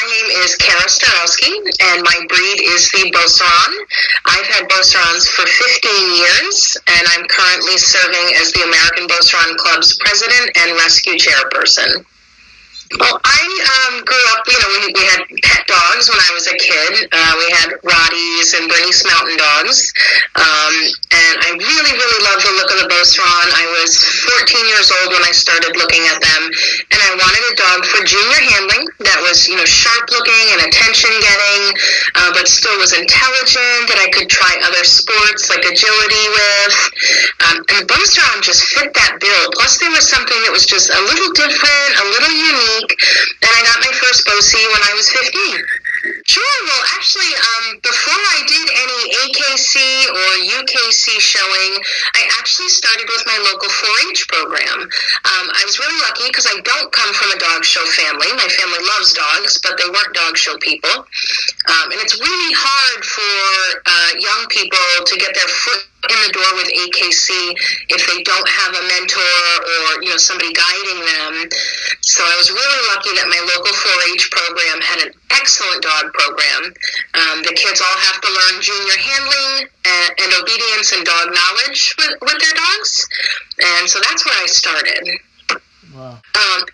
My name is Kara Staroski, and my breed is the Beauceron. I've had Beaucerons for 15 years, and I'm currently serving as the American Beauceron Club's president and rescue chairperson. Well, I grew up, we had pet dogs when I was a kid. We had Rotties and Bernese Mountain Dogs. And I really, really loved the look of the Beauceron. I was 14 years old when I started looking at them. And I wanted a dog for junior handling that was, sharp looking and attention getting, but still was intelligent, that I could try other sports like agility with. And the Beauceron just fit that bill. Plus there was something that was just a little different, a little unique. And I got my first Beauce when I was 15. Sure. Well, actually, before I did any AKC or UKC showing, I actually started with my local 4-H program. I was really lucky because I don't come from a dog show family. My family loves dogs, but they weren't dog show people. And it's really hard for young people to get their foot in the door with AKC if they don't have a mentor or, somebody guiding them. So I was really lucky that my local 4-H program had an excellent dog program. The kids all have to learn junior handling and obedience and dog knowledge with their dogs. And so that's where I started. Wow.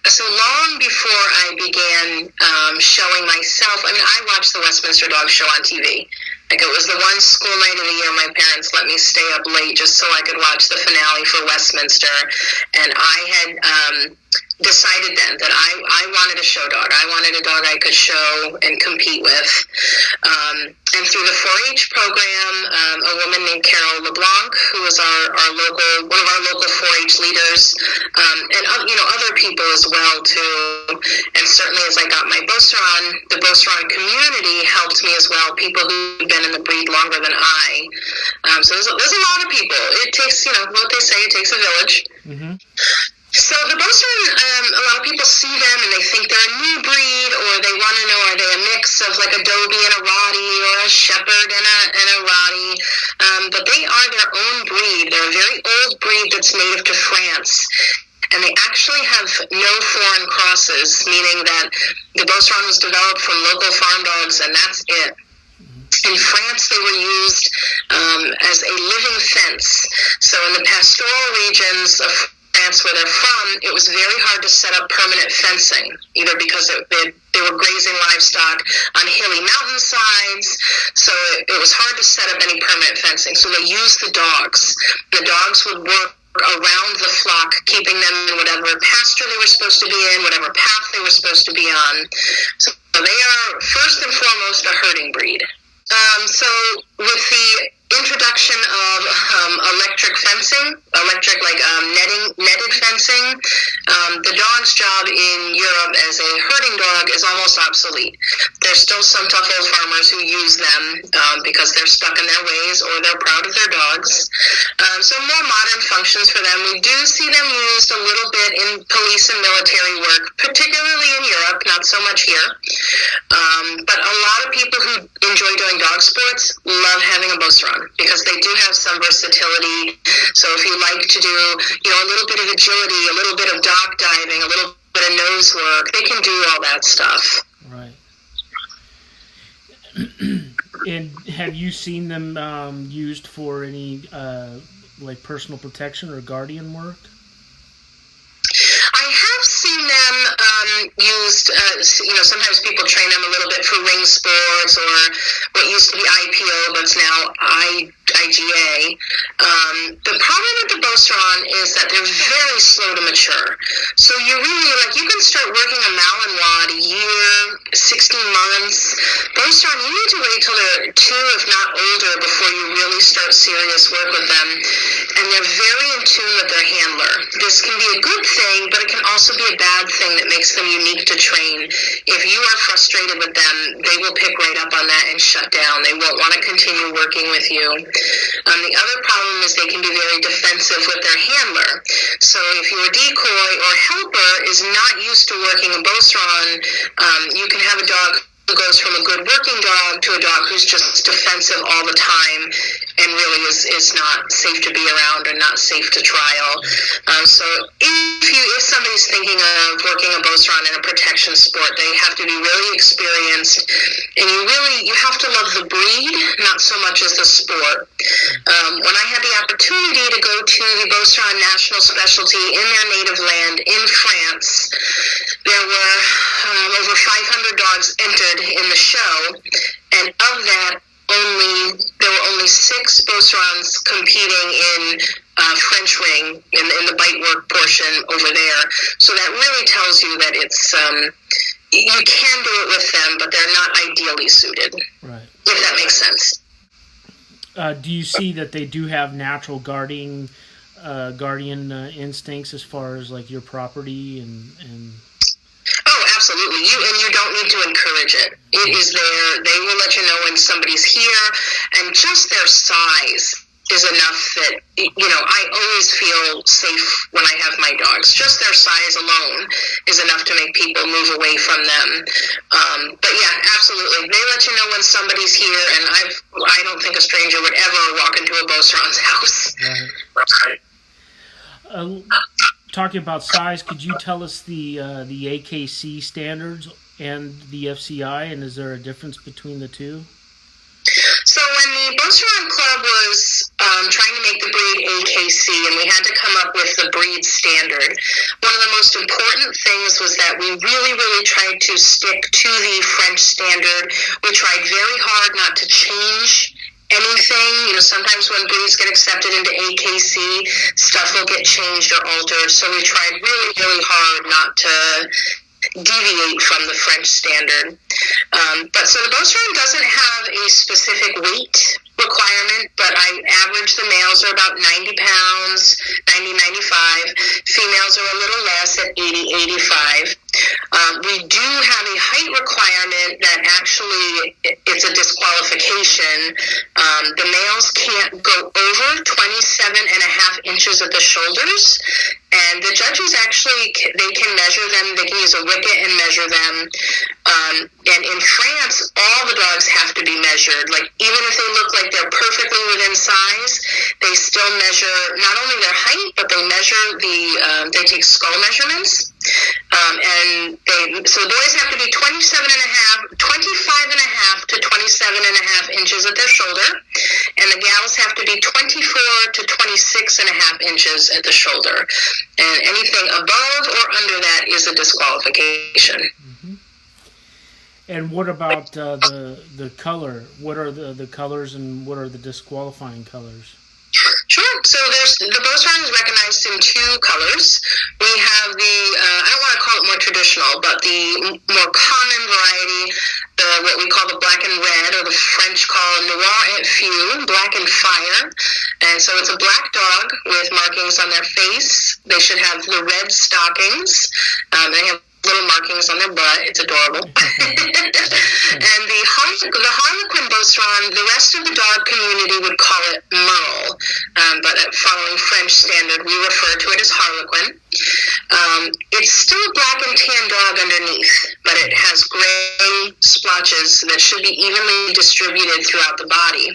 So long before I began showing myself, I watched the Westminster Dog Show on TV. Like, it was the one school night of the year my parents let me stay up late just so I could watch the finale for Westminster. And I had decided then that I wanted a show dog. I wanted a dog I could show and compete with. And through the 4-H program, a woman named Carol LeBlanc, who was one of our local 4-H leaders, and other people as well too. And certainly as I got my Beauceron, the Beauceron community helped me as well. People who've been in the breed longer than I. So there's a lot of people. It takes, what they say, it takes a village. Mm-hmm. So the Beauceron, a lot of people see them and they think they're a new breed, or they want to know, are they a mix of like a Dobie and a Rottie, or a Shepherd and a Rottie? But they are their own breed. They're a very old breed that's native to France. And they actually have no foreign crosses, meaning that the Beauceron was developed from local farm dogs, and that's it. In France, they were used as a living fence. So in the pastoral regions of France where they're from, it was very hard to set up permanent fencing, either because they were grazing livestock on hilly mountainsides, so it was hard to set up any permanent fencing. So they used the dogs. The dogs would work around the flock, keeping them in whatever pasture they were supposed to be in, whatever path they were supposed to be on. So they are first and foremost a herding breed. So with the introduction of electric fencing, netted fencing, the dog's job in Europe as a herding dog is almost obsolete. There's still some tough old farmers who use them because they're stuck in their ways or they're proud of their dogs. So more modern functions for them. We do see them used a little bit in police and military work, particularly in Europe, not so much here. But a lot of people who enjoy doing dog sports love having a Beauceron because they do have some versatility. So if you like to do, a little bit of agility, a little bit of dock diving, a little bit of nose work, they can do all that stuff. Right. And have you seen them used for any personal protection or guardian work? I have seen them used, sometimes people train them a little bit for ring sports or what used to be IPO, but it's now IGA. The problem with the Beauceron is that they're very slow to mature. So you can start working a Malinois a year, 16 months. Beauceron, you need to wait till they're 2, if not older, before you really start serious work with them. And they're very in tune with their handler. This can be a good thing, but it can also be a bad thing that makes them unique to train. If you are frustrated with them, they will pick right up on that and shut down. They won't want to continue working with you. The other problem is they can be very defensive with their handler. So if your decoy or helper is not used to working a Beauceron, you can have a dog who goes from a good working dog to a dog who's just defensive all the time. and really is not safe to be around and not safe to trial. So if somebody's thinking of working a Beauceron in a protection sport, they have to be really experienced, and you have to love the breed, not so much as the sport. When I had the opportunity to go to the Beauceron National Specialty in their native land in France, there were over 500 dogs entered in the show, and of that, there were only 6 Beaucerons competing in French ring in the bite work portion over there. So that really tells you that it's you can do it with them, but they're not ideally suited. Right. If that makes sense. Do you see that they do have natural guardian instincts as far as like your property and? Oh, absolutely. You don't need to encourage it. It is there. They will let you know when somebody's here, and just their size is enough that, I always feel safe when I have my dogs. Just their size alone is enough to make people move away from them. But yeah, absolutely. They let you know when somebody's here, and I don't think a stranger would ever walk into a Beauceron's house. Right. Talking about size, could you tell us the AKC standards and the FCI, and is there a difference between the two? So when the Beauceron Club was trying to make the breed AKC, and we had to come up with the breed standard, one of the most important things was that we really, really tried to stick to the French standard. We tried very hard not to change anything. Sometimes when breeds get accepted into AKC, stuff will get changed or altered. So we tried really, really hard not to deviate from the French standard. But so the Beauceron doesn't have a specific weight requirement, but I average the males are about 90 pounds, 90, 95. Females are a little less at 80, 85. We do have a height requirement that actually it's a disqualification. The males can't go over 27 and a half inches at the shoulders, and the judges actually, they can measure them. They can use a wicket and measure them. And in France, all the dogs have to be measured. Like, even if they look like they're perfectly within size, they still measure not only their height, but they measure they take skull measurements. So the boys have to be 25 and a half to 27 and a half inches at their shoulder, and the gals have to be 24 to 26 and a half inches at the shoulder. And anything above or under that is a disqualification. Mm-hmm. And what about the color? What are the colors, and what are the disqualifying colors? Sure. So the Beauceron is recognized in 2 colors. We have I don't want to call it more traditional, but the more common variety, what we call the black and red, or the French call noir et feu, black and fire. And so it's a black dog with markings on their face. They should have the red stockings. They have little markings on their butt. It's adorable. And the Harlequin Beauceron, the rest of the dog community would call it Merle, but following French standard, we refer to it as Harlequin. It's still a black and tan dog underneath, but it has gray splotches that should be evenly distributed throughout the body.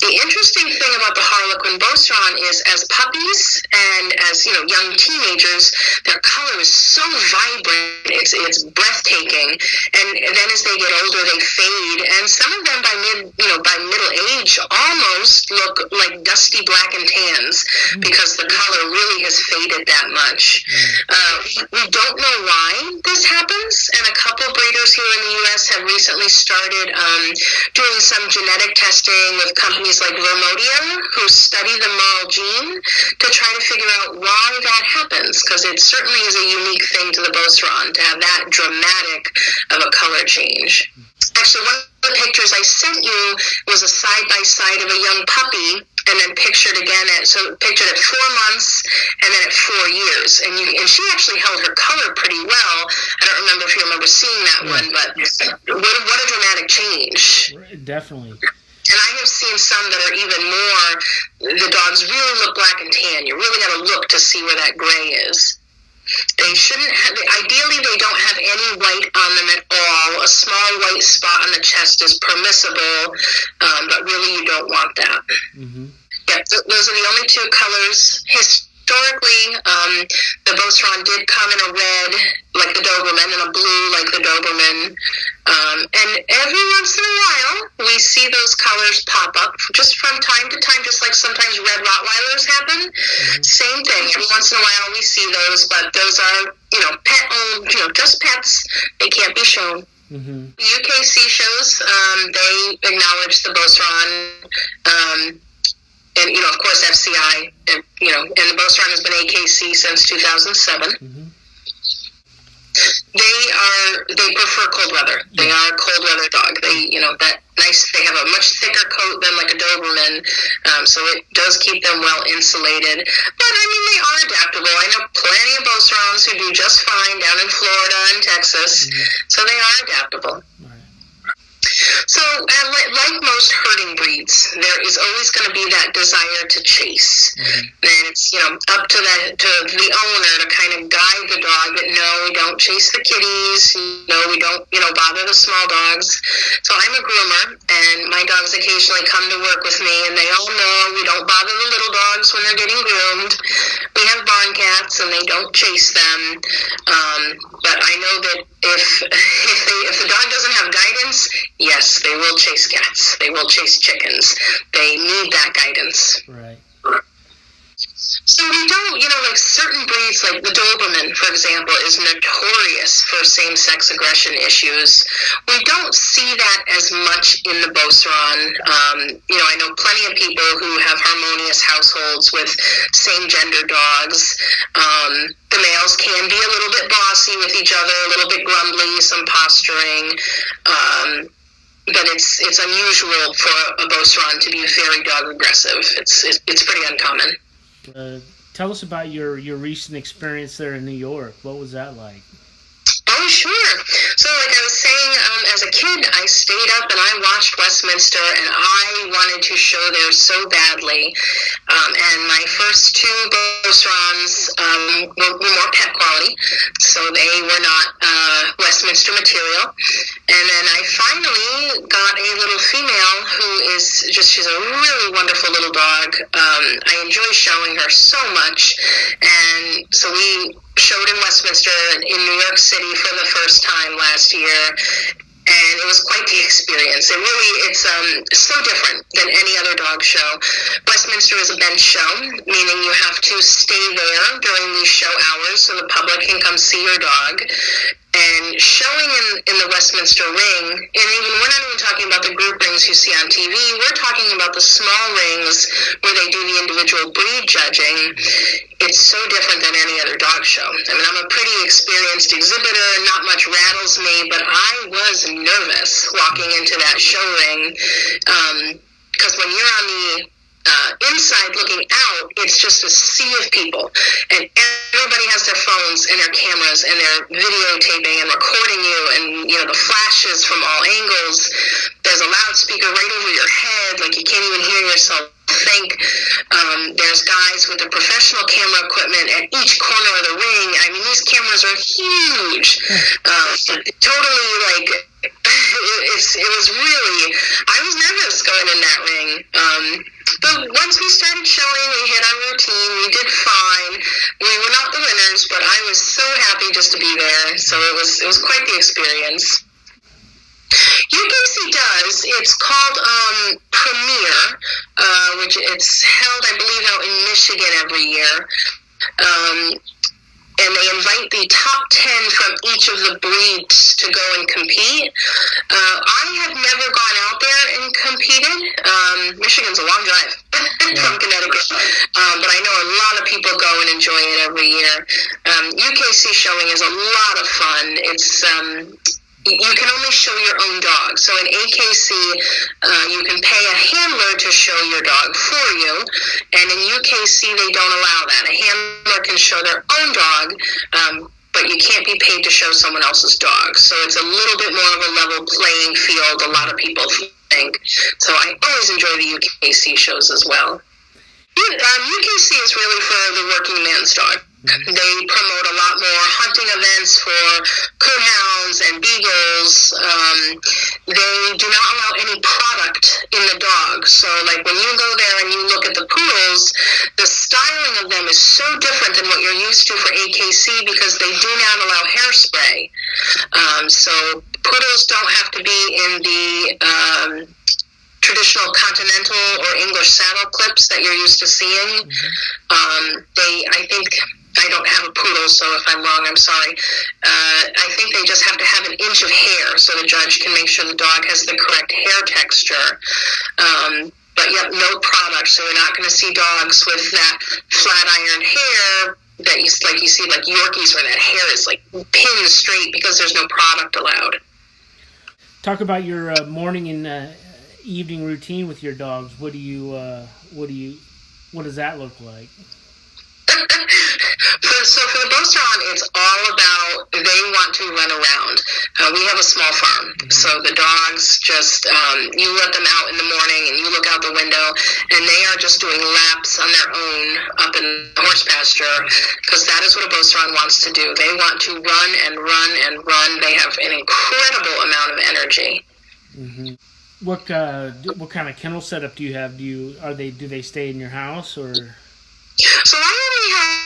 The interesting thing about the Harlequin Beauceron is, as puppies and as young teenagers, their color is so vibrant, it's breathtaking. And then as they get older, they fade, and some of them by middle age almost look like dusty black and tans because the color really has faded that much. We don't know why this happens, and a couple breeders here in the U.S. have recently started doing some genetic testing with companies like Vermodia, who study the Merle gene to try to figure out why that happens, because it certainly is a unique thing to the Beauceron to have that dramatic of a color change. Actually, one of the pictures I sent you was a side-by-side of a young puppy, and then pictured at 4 months, and then at 4 years. And she actually held her color pretty well. I don't remember if you remember seeing that one, but what a dramatic change. Definitely. And I have seen some that are even more, the dogs really look black and tan. You really got to look to see where that gray is. They shouldn't have, ideally they don't have any white on them at all. A small white spot on the chest is permissible, but really you don't want that. Mm-hmm. Yeah, those are the only two colors. Historically, the Beauceron did come in a red, like the Doberman, and a blue, like the Doberman. And every once in a while, we see those colors pop up just from time to time, just like sometimes red Rottweilers happen. Mm-hmm. Same thing. Every once in a while, we see those, but those are, pet-owned, just pets. They can't be shown. Mm-hmm. UKC shows, they acknowledge the Beauceron, and, of course, FCI, and the Beauceron has been AKC since 2007. Mm-hmm. They prefer cold weather. Yeah. They are a cold weather dog. They, they have a much thicker coat than like a Doberman, so it does keep them well insulated. But, they are adaptable. I know plenty of Beaucerons who do just fine down in Florida and Texas, so they are adaptable. So, like most herding breeds, there is always going to be that desire to chase. Mm-hmm. And it's, up to the owner to kind of guide the dog that, no, we don't chase the kitties, no, we don't, bother the small dogs. So I'm a groomer, and my dogs occasionally come to work with me, and they all know we don't bother the little dogs when they're getting groomed. We have barn cats, and they don't chase them. But I know that if the dog doesn't have guidance, yes, they will chase cats. They will chase chickens. They need that guidance. Right. So we don't, like certain breeds, like the Doberman, for example, is notorious for same-sex aggression issues. We don't see that as much in the Beauceron. I know plenty of people who have harmonious households with same-gender dogs. The males can be a little bit bossy with each other, a little bit grumbly, some posturing. But it's unusual for a Beauceron to be very dog aggressive. It's pretty uncommon. Tell us about your recent experience there in New York. What was that like? Oh, sure. So like I was saying, as a kid, I stayed up and I watched Westminster, and I wanted to show there so badly. And my first two Beaucerons were more pet quality, so they were not Westminster material. And then I finally got a little female who she's a really wonderful little dog. I enjoy showing her so much. And so we showed in Westminster in New York City for the first time last year, and it was quite the experience. It's so different than any other dog show. Westminster is a bench show, meaning you have to stay there during these show hours so the public can come see your dog. And showing in the Westminster ring, and we're not even talking about the group rings you see on TV, we're talking about the small rings where they do the individual breed judging. It's so different than any other dog show. I'm a pretty experienced exhibitor, not much rattles me, but I was nervous walking into that show ring, because when you're on the inside looking out, it's just a sea of people, and everybody has their phones and their cameras, and they're videotaping and recording you, and the flashes from all angles. There's a loudspeaker right over your head, like you can't even hear yourself think. There's guys with the professional camera equipment at each corner of the ring. These cameras are huge. Totally, like, it was really, I was nervous going in that ring. But once we started showing, we hit our routine, we did fine. We were not the winners, but I was so happy just to be there. So it was quite the experience. UKC does. It's called Premier, which it's held, I believe, out in Michigan every year. And they invite the top 10 from each of the breeds to go and compete. I have never gone out there and competed. Michigan's a long drive from Connecticut. But I know a lot of people go and enjoy it every year. UKC showing is a lot of fun. It's you can only show your own dog. So in AKC, you can pay a handler to show your dog for you, and in UKC, they don't allow that. A handler can show their own dog, but you can't be paid to show someone else's dog. So it's a little bit more of a level playing field, a lot of people think. So I always enjoy the UKC shows as well. UKC is really for the working man's dog. Mm-hmm. They promote a lot more hunting events for coonhounds and beagles. they do not allow any product in the dog. So, like, when you go there and you look at the poodles, the styling of them is so different than what you're used to for AKC because they do not allow hairspray. So poodles don't have to be in the traditional continental or English saddle clips that you're used to seeing. I think, I don't have a poodle, so if I'm wrong, I'm sorry. I think they just have to have an inch of hair so the judge can make sure the dog has the correct hair texture. But yet, no product, so you're not going to see dogs with that flat iron hair that you see like Yorkies where that hair is like pinned straight because there's no product allowed. Talk about your morning and evening routine with your dogs. What does that look like? So for the Beauceron, it's all about they want to run around. We have a small farm, so the dogs just, you let them out in the morning and you look out the window and they are just doing laps on their own up in the horse pasture because that is what a Beauceron wants to do. They want to run and run and run. They have an incredible amount of energy. Mm-hmm. What kind of kennel setup do you have? Do they stay in your house or? So I only have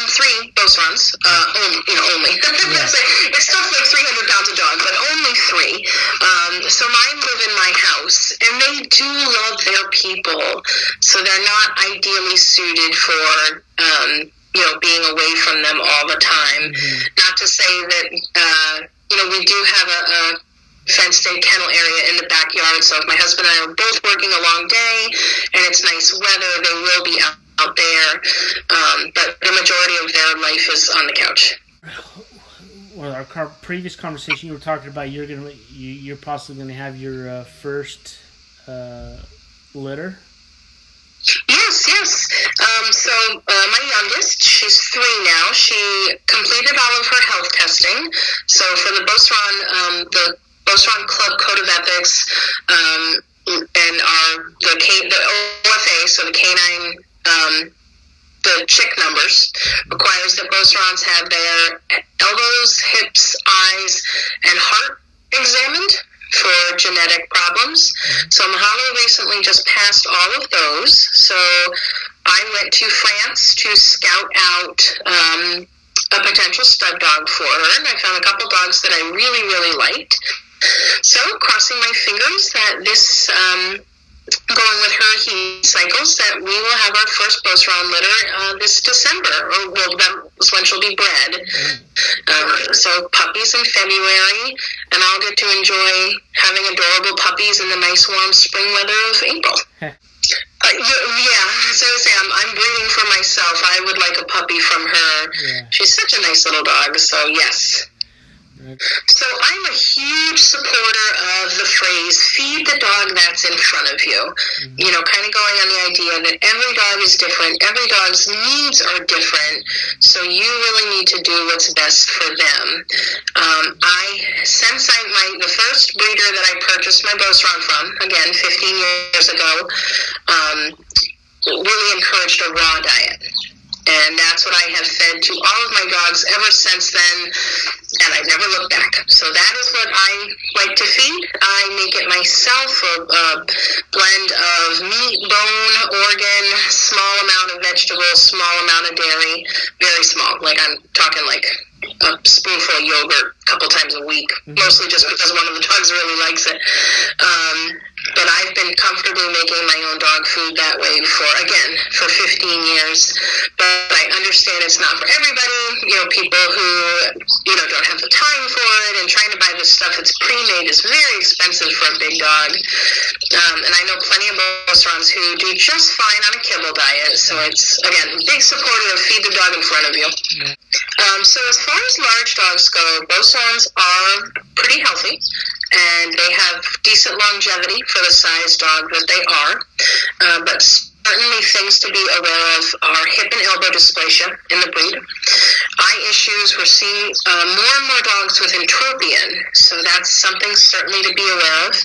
3 Beaucerons, only. Yeah. It's still like 300 pounds a dog, but only 3. So mine live in my house, and they do love their people. So they're not ideally suited for, being away from them all the time. Mm-hmm. Not to say that, we do have a fenced-in kennel area in the backyard, so if my husband and I are both working a long day and it's nice weather, they will be out there, but the majority of their life is on the couch. Well, our previous conversation, you were talking about you're possibly going to have your first litter. Yes. So my youngest, she's 3 now. She completed all of her health testing. So for the Beauceron Club Code of Ethics, and the OFA, so the canine. The chick numbers requires that Beaucerons have their elbows, hips, eyes, and heart examined for genetic problems. So Mahalo recently just passed all of those. So I went to France to scout out a potential stud dog for her, and I found a couple dogs that I really, really liked. So crossing my fingers that this going with her heat cycles, that we will have our first Beauceron litter this December, that was when she'll be bred. So puppies in February, and I'll get to enjoy having adorable puppies in the nice warm spring weather of April. So I'm breeding for myself. I would like a puppy from her. Yeah. She's such a nice little dog, so yes. So I'm a huge supporter of the phrase, feed the dog that's in front of you. Mm-hmm. Kind of going on the idea that every dog is different, every dog's needs are different, so you really need to do what's best for them. The first breeder that I purchased my Beauceron from, again, 15 years ago, really encouraged a raw diet. And that's what I have fed to all of my dogs ever since then, and I've never looked back. So that is what I like to feed. I make it myself, a blend of meat, bone, organ, small amount of vegetables, small amount of dairy, very small. Like I'm talking like a spoonful of yogurt a couple times a week, mostly just because one of the dogs really likes it. But I've been comfortably making my own dog food that way for 15 years. But I understand it's not for everybody. People who, don't have the time for it, and trying to buy this stuff that's pre-made is very expensive for a big dog. And I know plenty of Beaucerons who do just fine on a kibble diet. So it's, again, big supporter of feed the dog in front of you. So as far as large dogs go, Beaucerons are pretty healthy, and they have decent longevity for the size dog that they are. But certainly things to be aware of are hip and elbow dysplasia in the breed. Eye issues, we're seeing more and more dogs with entropion, so that's something certainly to be aware of.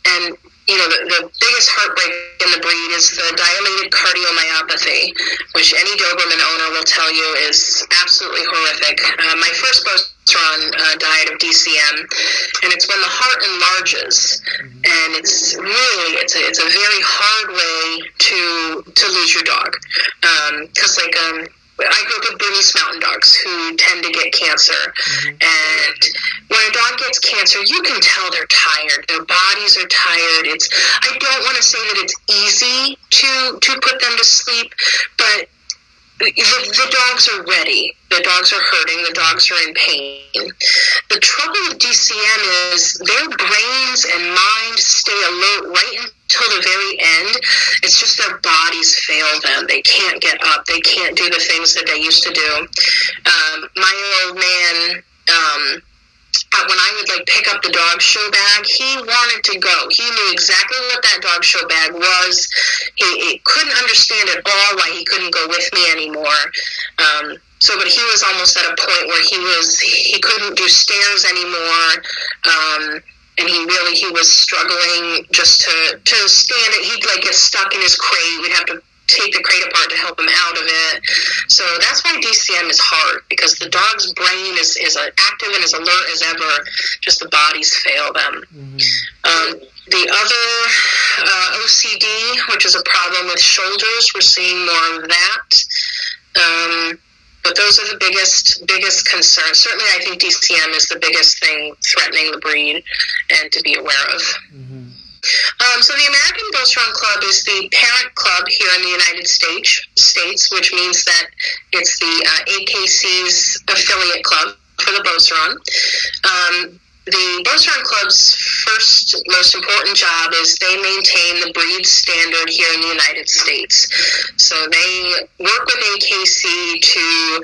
And the biggest heartbreak in the breed is the dilated cardiomyopathy, which any Doberman owner will tell you is absolutely horrific. My first diet of DCM, and it's when the heart enlarges, and it's really it's a very hard way to lose your dog, because I grew up with Bernese Mountain Dogs who tend to get cancer. And when a dog gets cancer, you can tell they're tired. Their bodies are tired. I don't want to say that it's easy to put them to sleep, but the dogs are ready. The dogs are hurting. The dogs are in pain. The trouble with DCM is their brains and mind stay alert right until the very end. It's just their bodies fail them. They can't get up. They can't do the things that they used to do. My old man, when I would pick up the dog show bag, he wanted to go. He knew exactly what that dog show bag was. He couldn't understand at all why he couldn't go with me anymore. But he was almost at a point where he couldn't do stairs anymore. And he was struggling just to stand it. He'd get stuck in his crate. We'd have to take the crate apart to help him out of it. So that's why DCM is hard, because the dog's brain is active and as alert as ever, just the bodies fail them. The other OCD, which is a problem with shoulders, we're seeing more of that. But those are the biggest concerns. Certainly I think DCM is the biggest thing threatening the breed and to be aware of. So the American Beauceron Club is the parent club here in the United States, which means that it's the AKC's affiliate club for the Beauceron. The Beauceron Club's first most important job is they maintain the breed standard here in the United States. So they work with AKC to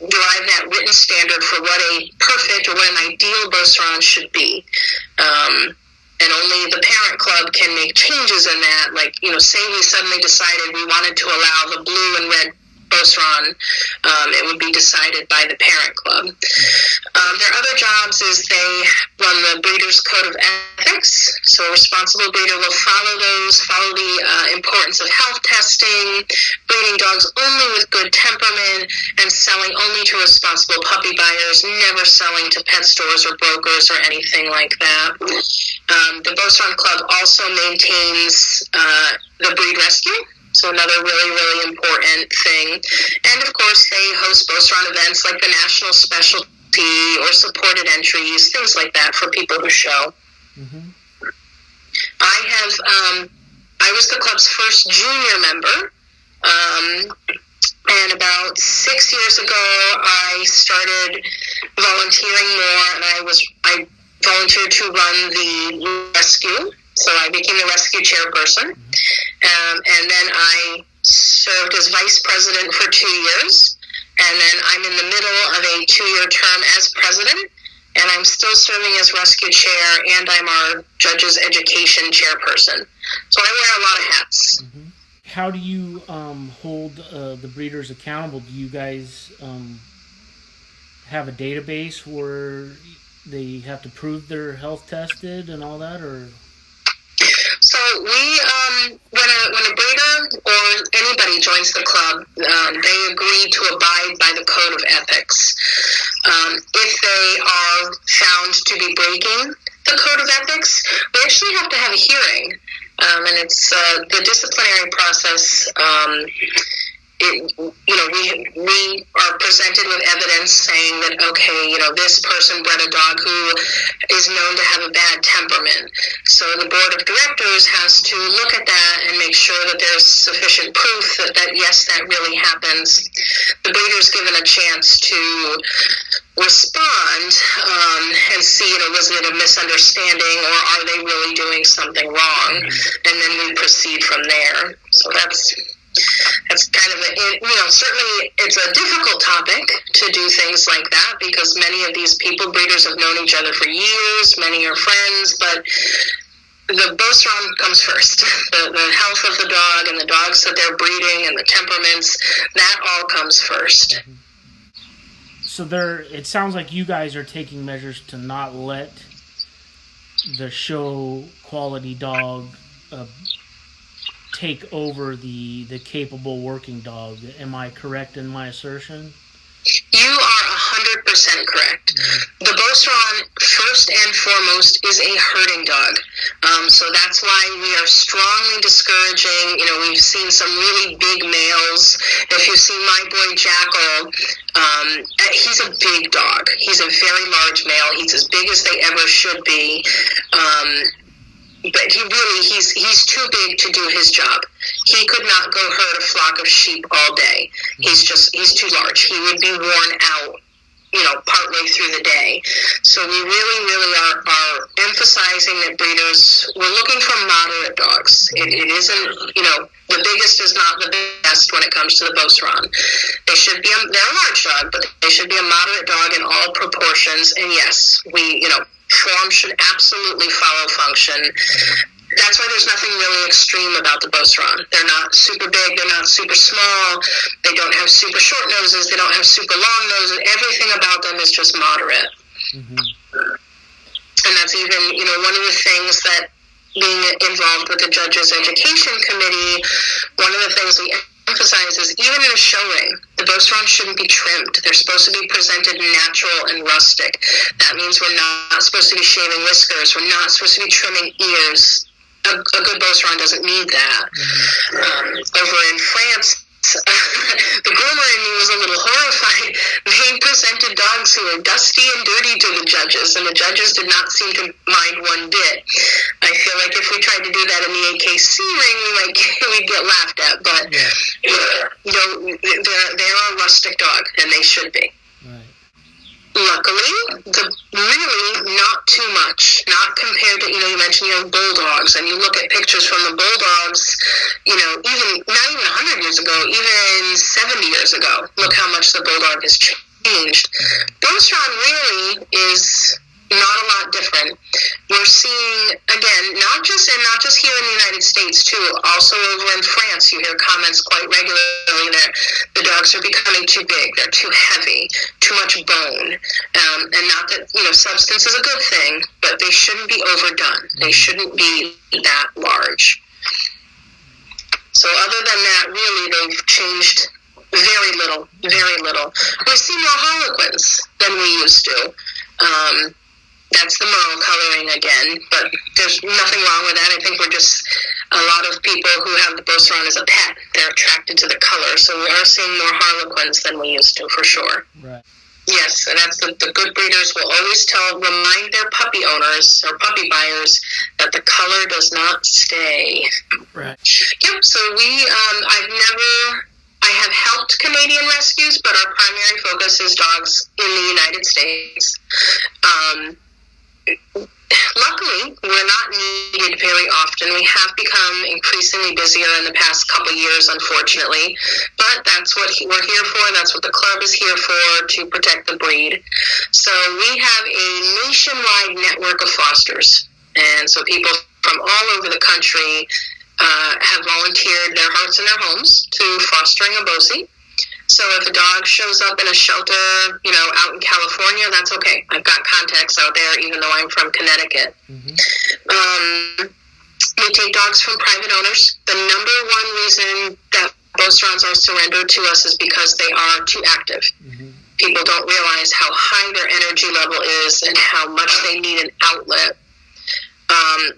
derive that written standard for what a perfect or what an ideal Beauceron should be. And only the parent club can make changes in that. Say we suddenly decided we wanted to allow the blue and red Beauceron, it would be decided by the parent club. Their other jobs is they run the breeder's code of ethics. So a responsible breeder will follow the importance of health testing, breeding dogs only with good temperament, and selling only to responsible puppy buyers, never selling to pet stores or brokers or anything like that. The Beauceron Club also maintains the breed rescue. So another really, really important thing. And, of course, they host Beauceron events like the National Specialty or supported entries, things like that for people who show. I was the club's first junior member. And about 6 years ago, I started volunteering more, and I volunteered to run the rescue. So I became the rescue chairperson. And then I served as vice president for 2 years. And then I'm in the middle of a 2-year term as president. And I'm still serving as rescue chair, and I'm our judge's education chairperson. So I wear a lot of hats. How do you hold the breeders accountable? Do you guys have a database where they have to prove they're health tested and all that, or? So we, when a breeder or anybody joins the club, they agree to abide by the code of ethics. If they are found to be breaking the code of ethics, we actually have to have a hearing, and it's the disciplinary process. We are presented with evidence saying that, okay, this person bred a dog who is known to have a bad temperament. So the board of directors has to look at that and make sure that there's sufficient proof that yes, that really happens. The breeder's given a chance to respond and see, was it a misunderstanding or are they really doing something wrong? And then we proceed from there. So that's kind of certainly it's a difficult topic to do things like that because many of these breeders have known each other for years, many are friends, but the Beauceron comes first. The health of the dog and the dogs that they're breeding and the temperaments, that all comes first. So it sounds like you guys are taking measures to not let the show quality dog take over the capable working dog. Am I correct in my assertion? You are 100% correct. The Beauceron, first and foremost, is a herding dog. So that's why we are strongly discouraging, we've seen some really big males. If you've seen my boy Jackal, he's a big dog. He's a very large male. He's as big as they ever should be. But he's too big to do his job. He could not go herd a flock of sheep all day. He's too large. He would be worn out, partway through the day. So we really are emphasizing that breeders, we're looking for moderate dogs. It isn't, the biggest is not the best when it comes to the Beauceron. They're a large dog, but they should be a moderate dog in all proportions. And yes, form should absolutely follow function. That's why there's nothing really extreme about the Beauceron. They're not super big, they're not super small, they don't have super short noses, they don't have super long noses. Everything about them is just moderate. And that's even, one of the things that being involved with the Judges Education Committee, one of the things we emphasize is even in a showing, the Beauceron shouldn't be trimmed. They're supposed to be presented natural and rustic. That means we're not supposed to be shaving whiskers. We're not supposed to be trimming ears. A good Beauceron doesn't need that. Over in France, the groomer in me was a little horrified. They presented dogs who were dusty and dirty to the judges, and the judges did not seem to mind one bit. I feel like if we tried to do that in the AKC ring, we'd get laughed at. But they're a rustic dog, and they should be. Right. Luckily, really not too much, not compared to, you mentioned bulldogs, and you look at pictures from the bulldogs, even, not even 100 years ago, even 70 years ago, look how much the bulldog has changed. Beauceron really is not a lot different. We're seeing, again, not just here in the United States, too, also over in France, you hear comments quite regularly that the dogs are becoming too big, they're too heavy, too much bone, and not that, substance is a good thing, but they shouldn't be overdone. They shouldn't be that large. So other than that, really, they've changed very little, very little. We see more Harlequins than we used to. That's the Merle coloring again, but there's nothing wrong with that. I think we're just a lot of people who have the Beauceron as a pet. They're attracted to the color, so we are seeing more Harlequins than we used to, for sure. Right. Yes, and that's the good breeders will always remind their puppy owners or puppy buyers that the color does not stay. Right. Yep, so I have helped Canadian rescues, but our primary focus is dogs in the United States. Luckily, we're not needed very often. We have become increasingly busier in the past couple years, unfortunately. But that's what we're here for. That's what the club is here for, to protect the breed. So we have a nationwide network of fosters. And so people from all over the country have volunteered their hearts and their homes to fostering a Beauce. So if a dog shows up in a shelter, out in California, that's okay. I've got contacts out there, even though I'm from Connecticut. We take dogs from private owners. The number one reason that Beaucerons are surrendered to us is because they are too active. People don't realize how high their energy level is and how much they need an outlet.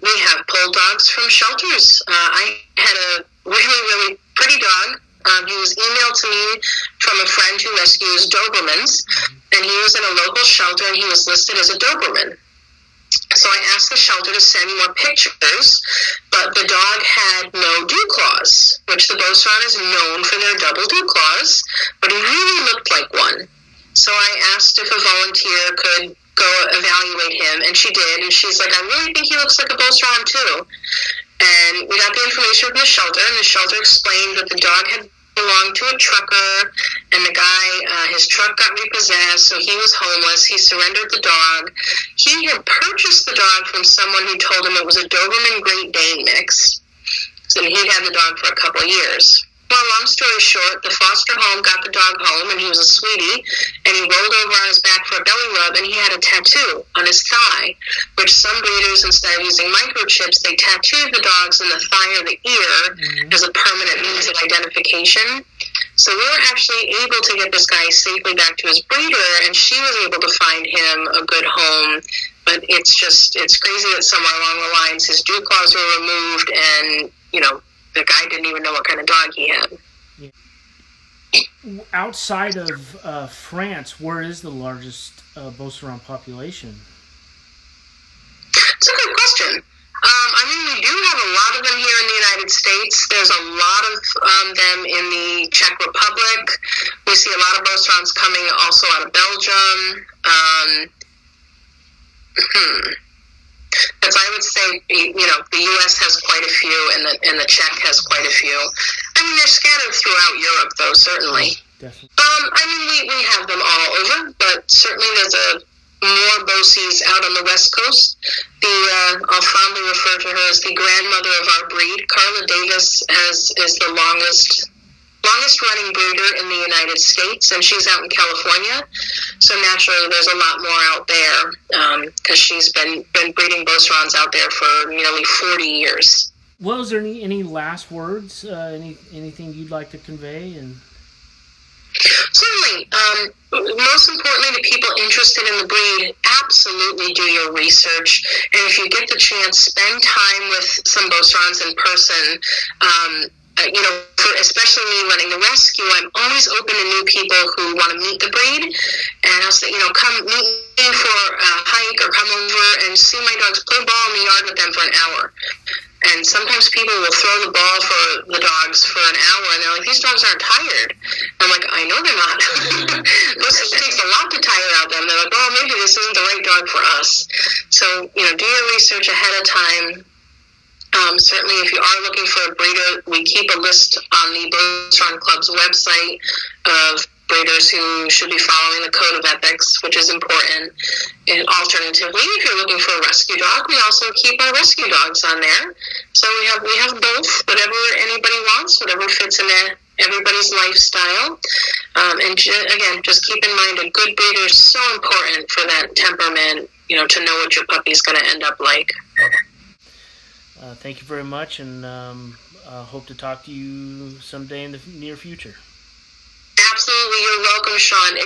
We have pulled dogs from shelters. I had a really, really pretty dog. He was emailed to me from a friend who rescues Dobermans, and he was in a local shelter, and he was listed as a Doberman. So I asked the shelter to send more pictures, but the dog had no dew claws, which the Beauceron is known for their double dew claws, but he really looked like one. So I asked if a volunteer could go evaluate him, and she did, and she's like, I really think he looks like a Beauceron too. And we got the information from the shelter, and the shelter explained that the dog had belonged to a trucker, and the guy, his truck got repossessed, so he was homeless. He surrendered the dog. He had purchased the dog from someone who told him it was a Doberman Great Dane mix, and he'd had the dog for a couple of years. Well, long story short, the foster home got the dog home, and he was a sweetie, and he rolled over on his back for a belly rub, and he had a tattoo on his thigh, which some breeders, instead of using microchips, they tattooed the dogs in the thigh or the ear as a permanent means of identification. So we were actually able to get this guy safely back to his breeder, and she was able to find him a good home. But it's crazy that somewhere along the lines his dew claws were removed, and, the guy didn't even know what kind of dog he had. Outside of France, where is the largest Beauceron population? It's a good question. We do have a lot of them here in the United States. There's a lot of them in the Czech Republic. We see a lot of Beaucerons coming also out of Belgium. As I would say, the U.S. has quite a few, and the Czech has quite a few. They're scattered throughout Europe, though, certainly. Definitely. We have them all over, but certainly there's more Beaucies out on the West Coast. I'll fondly refer to her as the grandmother of our breed. Carla Davis is the longest running breeder in the United States, and she's out in California. So naturally, there's a lot more out there because she's been breeding Beaucerons out there for nearly 40 years. Well, is there any last words? Anything you'd like to convey? And certainly, most importantly, to people interested in the breed, absolutely do your research. And if you get the chance, spend time with some Beaucerons in person. Especially me running the rescue, I'm always open to new people who want to meet the breed. And I'll say, come meet me for a hike or come over and see my dogs, play ball in the yard with them for an hour. And sometimes people will throw the ball for the dogs for an hour, and they're like, these dogs aren't tired. I'm like, I know they're not. It takes a lot to tire out them. They're like, well, maybe this isn't the right dog for us. So, do your research ahead of time. Certainly, if you are looking for a breeder, we keep a list on the Beauceron Club's website of breeders who should be following the code of ethics, which is important. And alternatively, if you're looking for a rescue dog, we also keep our rescue dogs on there. So we have both, whatever anybody wants, whatever fits in everybody's lifestyle. And again, just keep in mind, a good breeder is so important for that temperament, to know what your puppy's going to end up like. Thank you very much, and hope to talk to you someday in the near future. Absolutely. You're welcome, Sean.